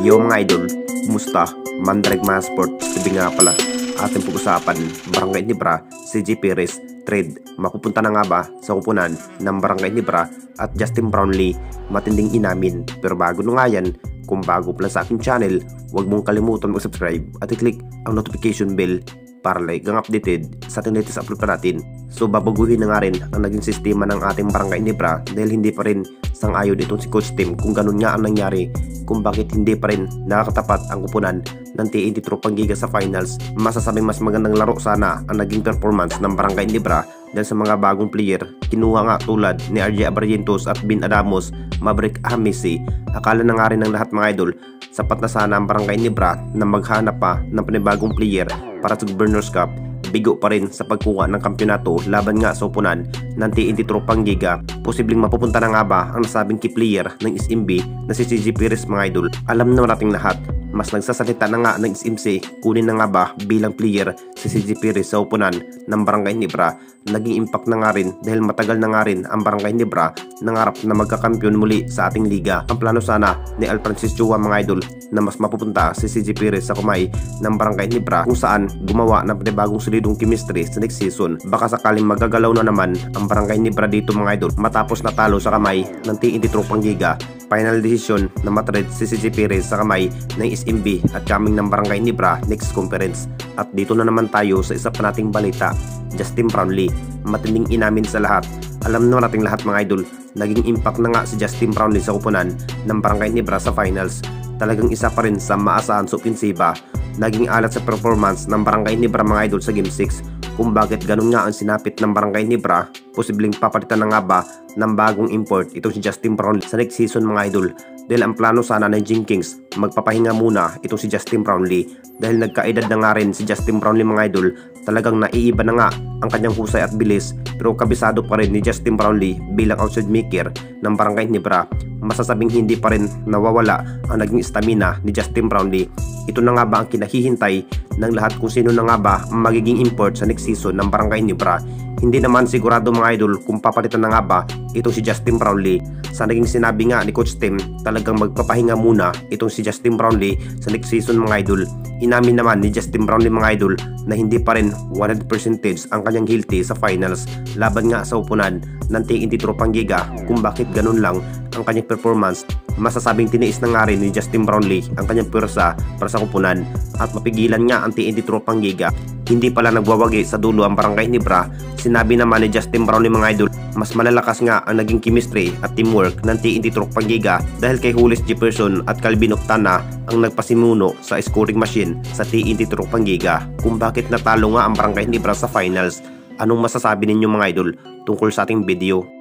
Yo mga idol, kumusta? Mandrake mga sport, sabi nga pala, ating pag-usapan, Barangay Nibra, CJ Perez, trade, mapupunta na nga ba sa kupunan ng Barangay Nibra at Justin Brownlee, matinding inamin. Pero bago na nga yan, kung bago pala sa aking channel, huwag mong kalimutan mag-subscribe at i-click ang notification bell para like ang updated sa ating latest upload pa natin. So babaguhin na nga rin ang naging sistema ng ating Barangay Nibra dahil hindi pa rin sang-ayon itong si Coach Tim kung ganun nga ang nangyari, kung bakit hindi pa rin nakakatapat ang kupunan ng TNT Tropang Giga sa finals. Masasabing mas magandang laro sana ang naging performance ng Barangay Nibra dahil sa mga bagong player kinuha nga tulad ni RJ Abarrientos at Bin Adamos, Maverick Hamisi. Akala na nga rin ng lahat mga idol, sapat na sana ang Barangay Nibra na maghanap pa ng panibagong player para sa Governor's Cup. Bigo pa rin sa pagkuha ng kampyonato laban nga sa upunan ng TNT Tropang Giga. Posibleng mapupunta na nga ba ang nasabing key player ng SMB na si CJ Perez mga idol? Alam na nating lahat, mas nagsasalita na nga ng SMC kunin na nga ba bilang player si CJ Perez sa upunan ng Barangay Nibra. Naging impact na nga rin dahil matagal na nga rin ang Barangay Nibra nangarap na magkakampyon muli sa ating liga. Ang plano sana ni Al Francis Chua mga idol na mas mapupunta si CJ Perez sa kumay ng Barangay Nibra kung saan gumawa ng panibagong solidong chemistry sa next season. Baka sakaling magagalaw na naman ang Barangay Nibra dito mga idol matapos natalo sa kamay ng TNT Tropang Giga. Final decision na matrade si CJ Perez sa kamay ng SMB at coming ng Barangay Nibra next conference. At dito na naman tayo sa isa pa nating balita, Justin Brownlee, matinding inamin sa lahat. Alam na nating lahat mga idol, naging impact na nga si Justin Brownlee sa kupunan ng Barangay Nibra sa finals. Talagang isa pa rin sa maasahan sa opensiba. Naging alat sa performance ng Barangay Nibra mga idol sa Game 6. Kung bakit ganun nga ang sinapit ng Barangay Nibra, posibleng papalitan na nga ba ng bagong import itong si Justin Brownlee sa next season mga idol. Dahil ang plano sana ng Jing Kings, magpapahinga muna itong si Justin Brownlee. Dahil nagkaedad na nga rin si Justin Brownlee mga idol, talagang naiiba na nga ang kanyang husay at bilis. Pero kabisado pa rin ni Justin Brownlee bilang outside maker ng Barangay Nibra. Masasabing hindi pa rin nawawala ang naging stamina ni Justin Brownlee. Ito na nga ba ang kinahihintay ng lahat kung sino na nga ba ang magiging import sa next season ng Barangay Nibra? Hindi naman sigurado mga idol kung papalitan na nga ba itong si Justin Brownlee. Sa naging sinabi nga ni Coach Tim, talagang magpapahinga muna itong si Justin Brownlee sa next season mga idol. Inamin naman ni Justin Brownlee mga idol na hindi pa rin 100% ang kanyang guilty sa finals laban nga sa upunan ng TNT Tropang Giga. Kung bakit ganun lang ang kanyang performance, masasabing tiniis na nga rin ni Justin Brownlee ang kanyang pwersa para sa kupunan at mapigilan nga ang TNT Tropang Giga. Hindi pala nagwawagi sa dulo ang Barangay Nibra. Sinabi naman ni Justin Brownlee mga idol, mas malalakas nga ang naging chemistry at teamwork ng TNT Tropang Giga dahil kay Julius Jefferson at Calvin Octana ang nagpasimuno sa scoring machine sa TNT Tropang Giga. Kung bakit natalo nga ang Barangay Nibra sa finals, anong masasabi ninyo mga idol tungkol sa ating video?